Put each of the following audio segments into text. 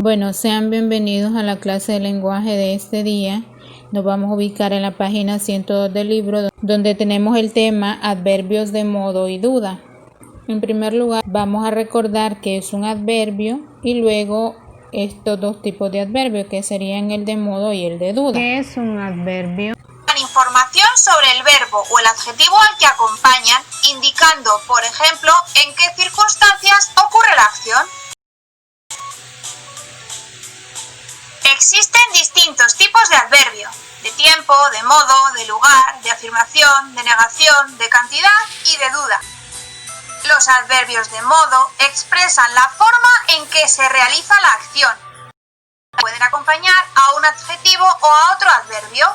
Bueno, sean bienvenidos a la clase de lenguaje de este día. Nos vamos a ubicar en la página 102 del libro, donde tenemos el tema adverbios de modo y duda. En primer lugar, vamos a recordar qué es un adverbio y luego estos dos tipos de adverbios, que serían el de modo y el de duda. ¿Qué es un adverbio? Información sobre el verbo o el adjetivo al que acompañan, indicando, por ejemplo, en qué circunstancias ocurre la acción. Existen distintos tipos de adverbio: de tiempo, de modo, de lugar, de afirmación, de negación, de cantidad y de duda. Los adverbios de modo expresan la forma en que se realiza la acción. Pueden acompañar a un adjetivo o a otro adverbio.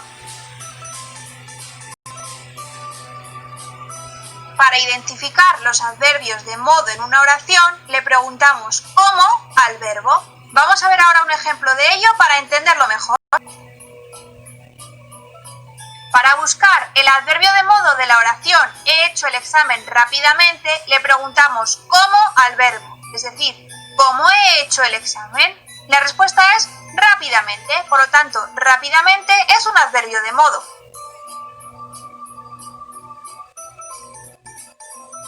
Para identificar los adverbios de modo en una oración, le preguntamos ¿cómo? Al verbo. Vamos a ver ahora un ejemplo de ello para entenderlo mejor. Para buscar el adverbio de modo de la oración he hecho el examen rápidamente, le preguntamos ¿cómo? Al verbo, es decir, ¿cómo he hecho el examen? La respuesta es rápidamente, por lo tanto, rápidamente es un adverbio de modo.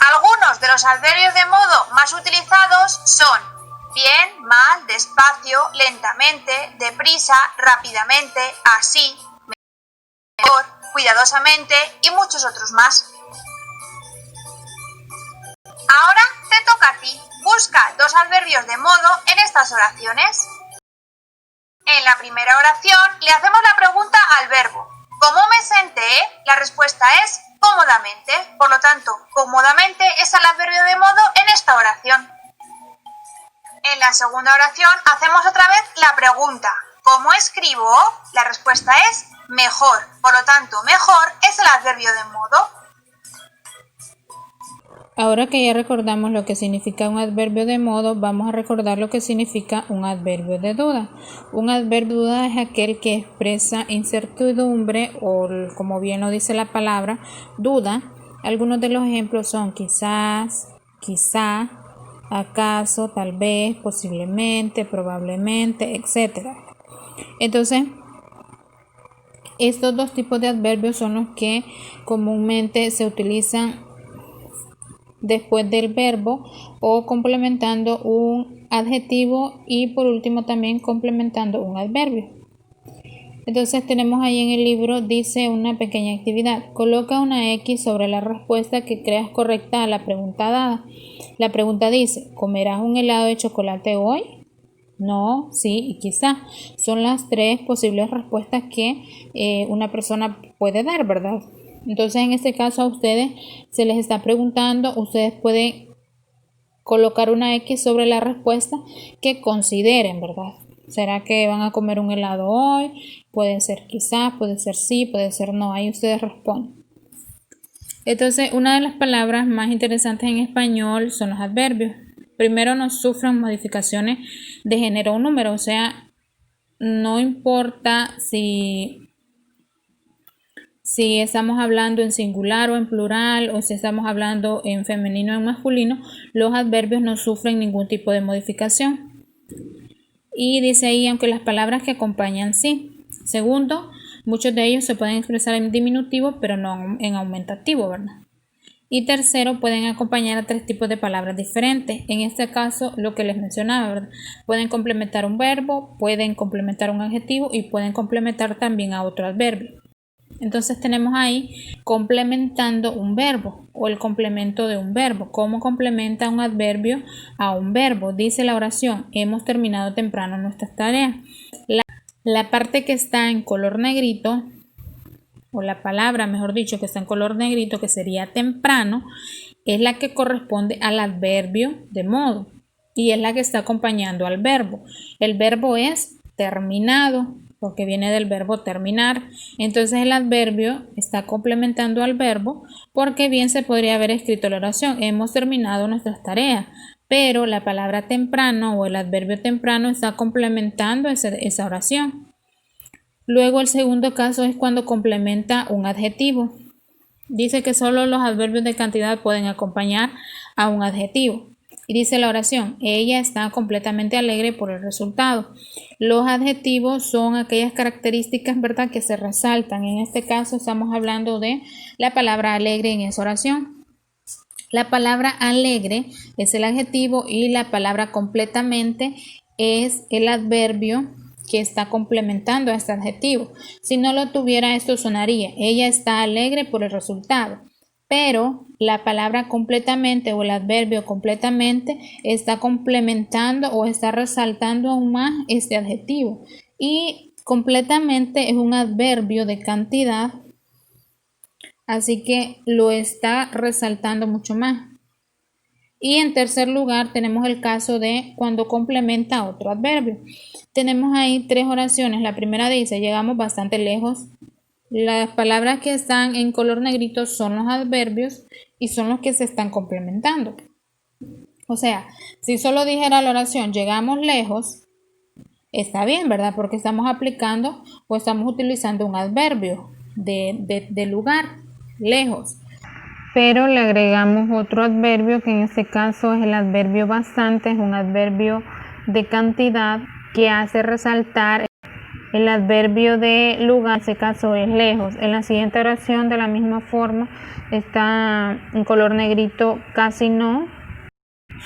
Algunos de los adverbios de modo más utilizados son bien, mal, despacio, lentamente, deprisa, rápidamente, así, mejor, cuidadosamente y muchos otros más. Ahora te toca a ti. Busca dos adverbios de modo en estas oraciones. En la primera oración le hacemos la pregunta al verbo. ¿Cómo me senté? La respuesta es cómodamente. Por lo tanto, cómodamente es el adverbio de modo en esta oración. En la segunda oración hacemos otra vez la pregunta. ¿Cómo escribo? La respuesta es mejor. Por lo tanto, mejor es el adverbio de modo. Ahora que ya recordamos lo que significa un adverbio de modo, vamos a recordar lo que significa un adverbio de duda. Un adverbio de duda es aquel que expresa incertidumbre o, como bien lo dice la palabra, duda. Algunos de los ejemplos son quizás, quizá, acaso, tal vez, posiblemente, probablemente, etc. Entonces, estos dos tipos de adverbios son los que comúnmente se utilizan después del verbo o complementando un adjetivo y por último también complementando un adverbio. Entonces tenemos ahí en el libro, dice una pequeña actividad. Coloca una X sobre la respuesta que creas correcta a la pregunta dada. La pregunta dice, ¿comerás un helado de chocolate hoy? No, sí y quizá. Son las tres posibles respuestas que una persona puede dar, ¿verdad? Entonces en este caso a ustedes se les está preguntando, ustedes pueden colocar una X sobre la respuesta que consideren, ¿verdad? ¿Será que van a comer un helado hoy? Puede ser quizás, puede ser sí, puede ser no. Ahí ustedes responden. Entonces, una de las palabras más interesantes en español son los adverbios. Primero, no sufren modificaciones de género o número. O sea, no importa si estamos hablando en singular o en plural o si estamos hablando en femenino o en masculino, los adverbios no sufren ningún tipo de modificación. Y dice ahí, aunque las palabras que acompañan sí. Segundo, muchos de ellos se pueden expresar en diminutivo, pero no en aumentativo, ¿verdad? Y tercero, pueden acompañar a tres tipos de palabras diferentes. En este caso, lo que les mencionaba, ¿verdad? Pueden complementar un verbo, pueden complementar un adjetivo y pueden complementar también a otro adverbio. Entonces tenemos ahí complementando un verbo o el complemento de un verbo. ¿Cómo complementa un adverbio a un verbo? Dice la oración, hemos terminado temprano nuestras tareas. La parte que está en color negrito, o la palabra, mejor dicho, que está en color negrito, que sería temprano, es la que corresponde al adverbio de modo y es la que está acompañando al verbo. El verbo es terminado, porque viene del verbo terminar. Entonces el adverbio está complementando al verbo porque bien se podría haber escrito la oración, hemos terminado nuestras tareas, pero la palabra temprano o el adverbio temprano está complementando esa oración. Luego el segundo caso es cuando complementa un adjetivo. Dice que solo los adverbios de cantidad pueden acompañar a un adjetivo. Y dice la oración, ella está completamente alegre por el resultado. Los adjetivos son aquellas características, ¿verdad?, que se resaltan. En este caso estamos hablando de la palabra alegre en esa oración. La palabra alegre es el adjetivo y la palabra completamente es el adverbio que está complementando a este adjetivo. Si no lo tuviera, esto sonaría, ella está alegre por el resultado. Pero la palabra completamente o el adverbio completamente está complementando o está resaltando aún más este adjetivo. Y completamente es un adverbio de cantidad, así que lo está resaltando mucho más. Y en tercer lugar tenemos el caso de cuando complementa otro adverbio. Tenemos ahí tres oraciones. La primera dice, llegamos bastante lejos. Las palabras que están en color negrito son los adverbios y son los que se están complementando. O sea, si solo dijera la oración llegamos lejos, está bien, ¿verdad? Porque estamos aplicando o estamos utilizando un adverbio de lugar, lejos. Pero le agregamos otro adverbio que en este caso es el adverbio bastante, es un adverbio de cantidad que hace resaltar el adverbio de lugar, en este caso es lejos. En la siguiente oración de la misma forma está en color negrito casi no.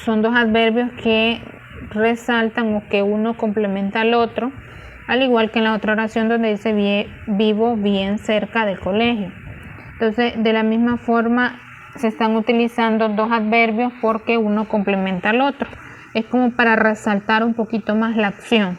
Son dos adverbios que resaltan o que uno complementa al otro, al igual que en la otra oración donde dice vivo bien cerca del colegio. Entonces, de la misma forma se están utilizando dos adverbios porque uno complementa al otro. Es como para resaltar un poquito más la acción.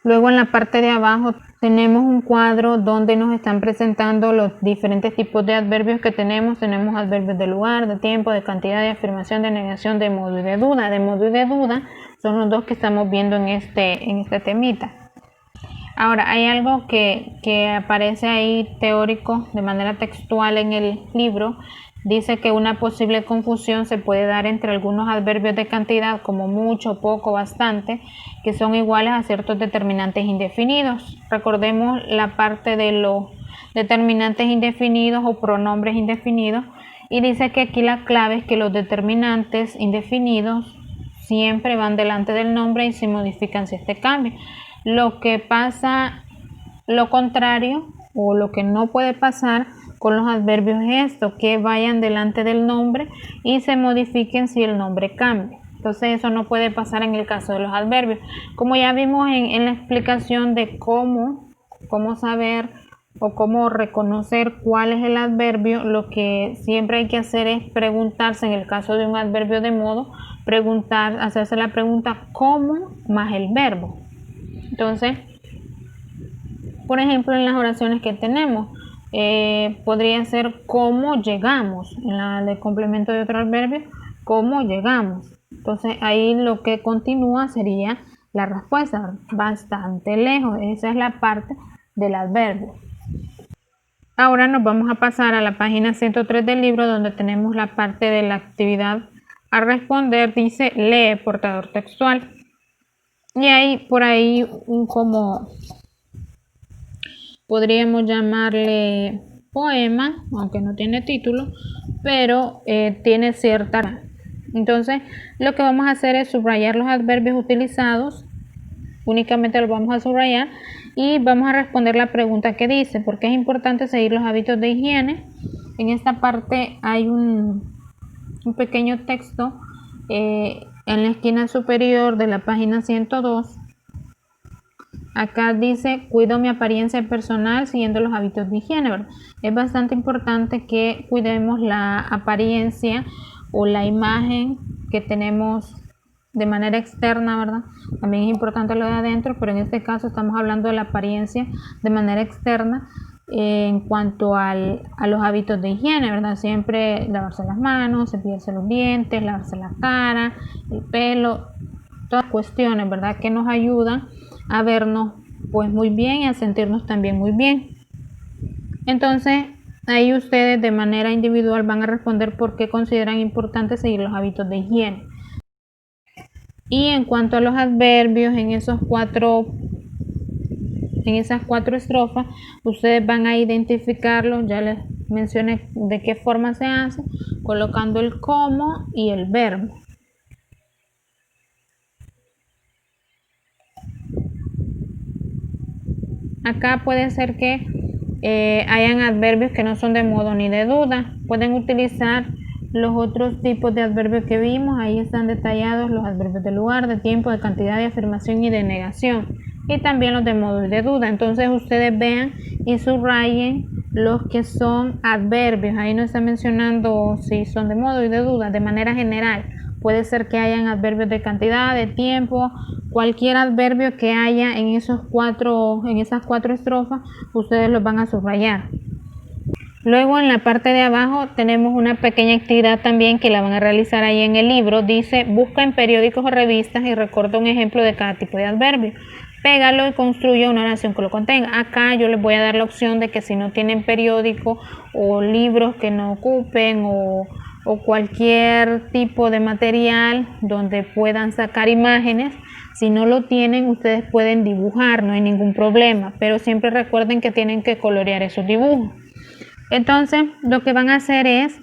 Luego en la parte de abajo tenemos un cuadro donde nos están presentando los diferentes tipos de adverbios que tenemos. Tenemos adverbios de lugar, de tiempo, de cantidad, de afirmación, de negación, de modo y de duda. De modo y de duda son los dos que estamos viendo en este temita. Ahora, hay algo que aparece ahí teórico de manera textual en el libro. Dice que una posible confusión se puede dar entre algunos adverbios de cantidad como mucho, poco, bastante, que son iguales a ciertos determinantes indefinidos. Recordemos la parte de los determinantes indefinidos o pronombres indefinidos y dice que aquí la clave es que los determinantes indefinidos siempre van delante del nombre y se modifican si este cambia. Lo que pasa, lo contrario o lo que no puede pasar con los adverbios es esto, que vayan delante del nombre y se modifiquen si el nombre cambia. Entonces eso no puede pasar en el caso de los adverbios. Como ya vimos en la explicación de cómo saber o cómo reconocer cuál es el adverbio, lo que siempre hay que hacer es preguntarse, en el caso de un adverbio de modo, hacerse la pregunta ¿cómo? Más el verbo. Entonces, por ejemplo, en las oraciones que tenemos, podría ser cómo llegamos, en la de complemento de otro adverbio, cómo llegamos. Entonces, ahí lo que continúa sería la respuesta, bastante lejos. Esa es la parte del adverbio. Ahora nos vamos a pasar a la página 103 del libro, donde tenemos la parte de la actividad a responder. Dice, lee portador textual. Y hay por ahí como podríamos llamarle poema, aunque no tiene título, pero tiene cierta. Entonces, lo que vamos a hacer es subrayar los adverbios utilizados, únicamente los vamos a subrayar y vamos a responder la pregunta que dice, ¿por qué es importante seguir los hábitos de higiene? En esta parte hay un pequeño texto en la esquina superior de la página 102. Acá dice, cuido mi apariencia personal siguiendo los hábitos de higiene, ¿verdad? Es bastante importante que cuidemos la apariencia o la imagen que tenemos de manera externa, ¿verdad? También es importante lo de adentro, pero en este caso estamos hablando de la apariencia de manera externa en cuanto a los hábitos de higiene, ¿verdad? Siempre lavarse las manos, cepillarse los dientes, lavarse la cara, el pelo, todas cuestiones, ¿verdad? Que nos ayudan a vernos pues muy bien y a sentirnos también muy bien. Entonces ahí ustedes de manera individual van a responder por qué consideran importante seguir los hábitos de higiene. Y en cuanto a los adverbios, en esos 4 en esas 4 estrofas, ustedes van a identificarlos, ya les mencioné de qué forma se hace, colocando el cómo y el verbo. Acá puede ser que hayan adverbios que no son de modo ni de duda. Pueden utilizar los otros tipos de adverbios que vimos. Ahí están detallados los adverbios de lugar, de tiempo, de cantidad, de afirmación y de negación. Y también los de modo y de duda. Entonces ustedes vean y subrayen los que son adverbios. Ahí no está mencionando si son de modo y de duda, de manera general. Puede ser que hayan adverbios de cantidad, de tiempo, cualquier adverbio que haya en esas 4 estrofas, ustedes los van a subrayar. Luego en la parte de abajo tenemos una pequeña actividad también que la van a realizar ahí en el libro. Dice, busca en periódicos o revistas y recorta un ejemplo de cada tipo de adverbio. Pégalo y construye una oración que lo contenga. Acá yo les voy a dar la opción de que si no tienen periódico o libros que no ocupen o cualquier tipo de material donde puedan sacar imágenes, si no lo tienen ustedes pueden dibujar, no hay ningún problema, pero siempre recuerden que tienen que colorear esos dibujos. Entonces lo que van a hacer es,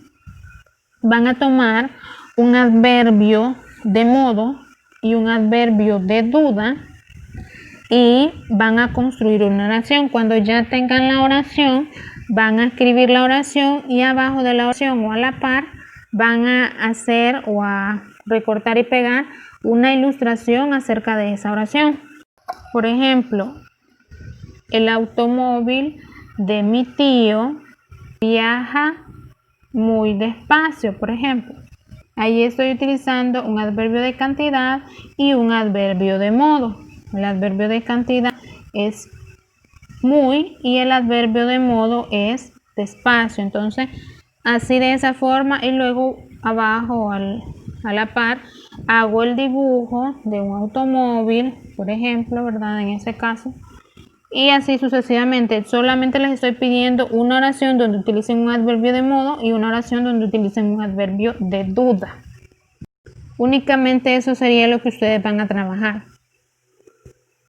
van a tomar un adverbio de modo y un adverbio de duda y van a construir una oración. Cuando ya tengan la oración, van a escribir la oración y abajo de la oración o a la par van a hacer o a recortar y pegar una ilustración acerca de esa oración. Por ejemplo, el automóvil de mi tío viaja muy despacio, por ejemplo. Ahí estoy utilizando un adverbio de cantidad y un adverbio de modo. El adverbio de cantidad es muy y el adverbio de modo es despacio. Entonces, así de esa forma y luego abajo a la par hago el dibujo de un automóvil, por ejemplo, ¿verdad? En ese caso. Y así sucesivamente. Solamente les estoy pidiendo una oración donde utilicen un adverbio de modo y una oración donde utilicen un adverbio de duda. Únicamente eso sería lo que ustedes van a trabajar.